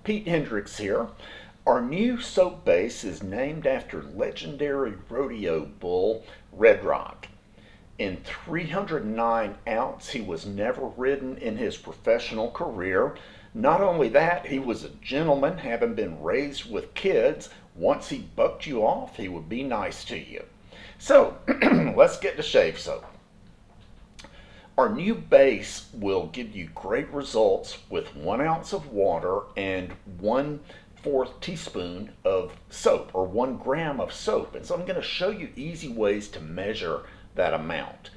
Pete Hendricks here. Our new soap base is named after legendary rodeo bull Red Rock. In 309 ounce, he was never ridden in his professional career. Not only that, he was a gentleman, having been raised with kids. Once he bucked you off, he would be nice to you. So, let's get to shave soap. Our new base will give you great results with 1 ounce of water and 1/4 teaspoon of soap, or 1 gram of soap. And so I'm going to show you easy ways to measure that amount.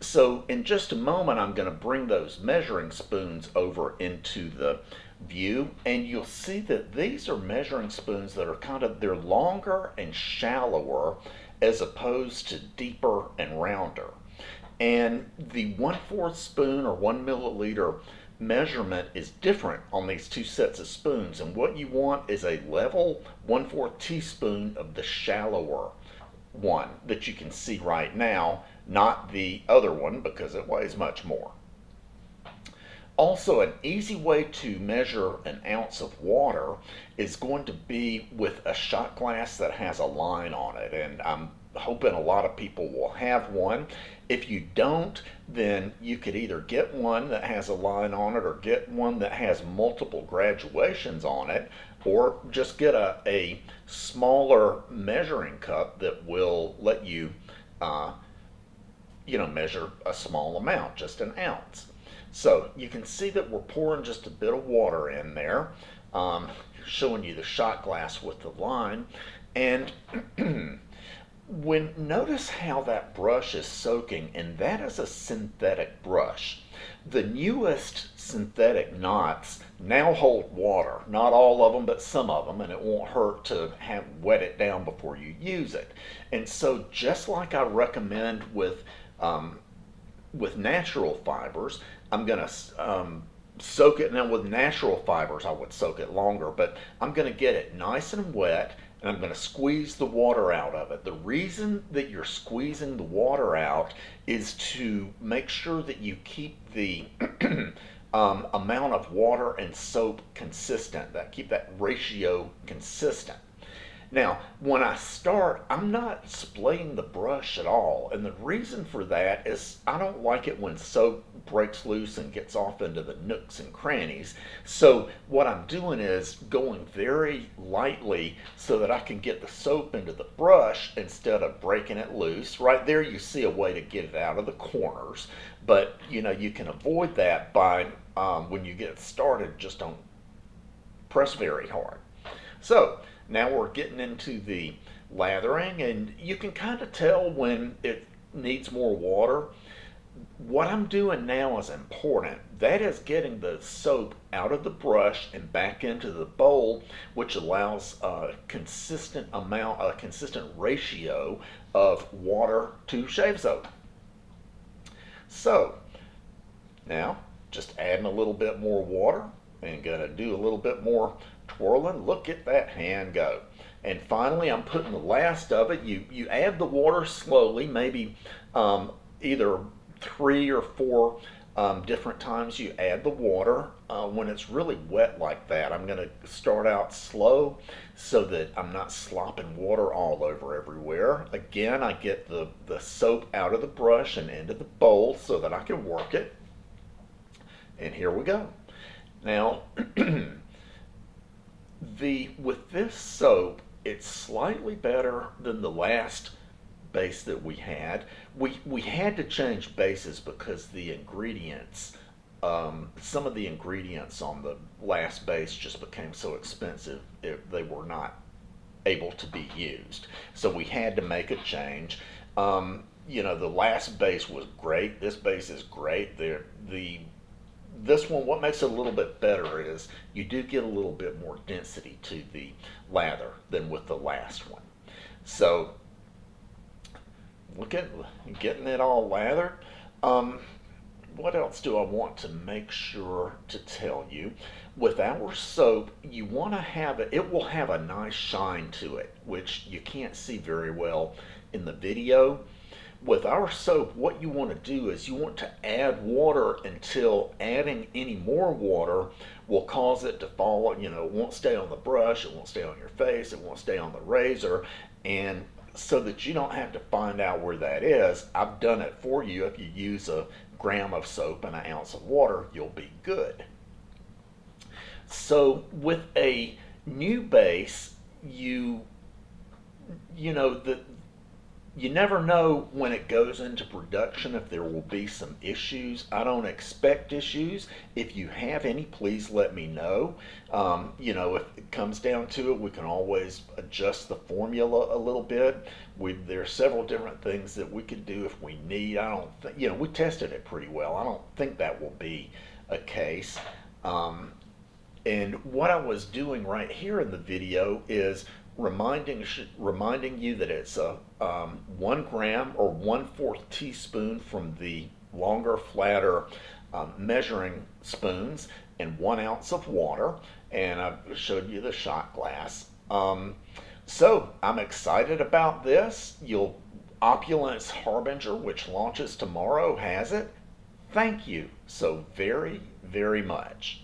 So in just a moment, I'm going to bring those measuring spoons over into the view, and you'll see that these are measuring spoons that are they're longer and shallower as opposed to deeper and rounder. And the 1/4 spoon or 1 milliliter measurement is different on these two sets of spoons. And what you want is a level 1/4 teaspoon of the shallower one that you can see right now, not the other one because it weighs much more. Also, an easy way to measure 1 ounce of water is going to be with a shot glass that has a line on it. And I'm hoping a lot of people will have one. If you don't, then you could either get one that has a line on it or get one that has multiple graduations on it, or just get a smaller measuring cup that will let you measure a small amount, just 1 ounce. So you can see that we're pouring just a bit of water in there, showing you the shot glass with the line. And notice how that brush is soaking, and that is a synthetic brush. The newest synthetic knots now hold water, not all of them, but some of them, and it won't hurt to wet it down before you use it. And so, just like I recommend with natural fibers, I'm going to soak it. Now with natural fibers, I would soak it longer, but I'm going to get it nice and wet, and I'm going to squeeze the water out of it. The reason that you're squeezing the water out is to make sure that you keep the amount of water and soap consistent, keep that ratio consistent. Now, when I start, I'm not splaying the brush at all, and the reason for that is I don't like it when soap breaks loose and gets off into the nooks and crannies. So what I'm doing is going very lightly so that I can get the soap into the brush instead of breaking it loose. Right there you see a way to get it out of the corners, but you can avoid that by when you get started, just don't press very hard. So now we're getting into the lathering, and you can kind of tell when it needs more water. What I'm doing now is important. That is getting the soap out of the brush and back into the bowl, which allows a consistent ratio of water to shave soap. So now just adding a little bit more water and gonna do a little bit more twirling. Look at that hand go. And finally, I'm putting the last of it. You add the water slowly, maybe either 3 or 4 different times you add the water. When it's really wet like that, I'm going to start out slow so that I'm not slopping water all over everywhere. Again, I get the soap out of the brush and into the bowl so that I can work it. And here we go. Now, with this soap, it's slightly better than the last base that we had. We had to change bases because the ingredients, some of the ingredients on the last base just became so expensive they were not able to be used. So we had to make a change. The last base was great. This base is great. This one, what makes it a little bit better is you do get a little bit more density to the lather than with the last one. So look at getting it all lathered. What else do I want to make sure to tell you? With our soap, you want to have it will have a nice shine to it, which you can't see very well in the video. With our soap, what you want to do is you want to add water until adding any more water will cause it to fall. It won't stay on the brush, it won't stay on your face, it won't stay on the razor, and so that you don't have to find out where that is, I've done it for you. If you use a gram of soap and an ounce of water, you'll be good. So with a new base, you know the you never know when it goes into production if there will be some issues. I don't expect issues. If you have any, please let me know. If it comes down to it, we can always adjust the formula a little bit. There are several different things that we could do if we need. I don't think, we tested it pretty well. I don't think that will be a case. And what I was doing right here in the video is reminding you that it's a 1 gram or 1/4 teaspoon from the longer, flatter measuring spoons and 1 ounce of water. And I've showed you the shot glass. So I'm excited about this. Opulence Harbinger, which launches tomorrow, has it. Thank you so very, very much.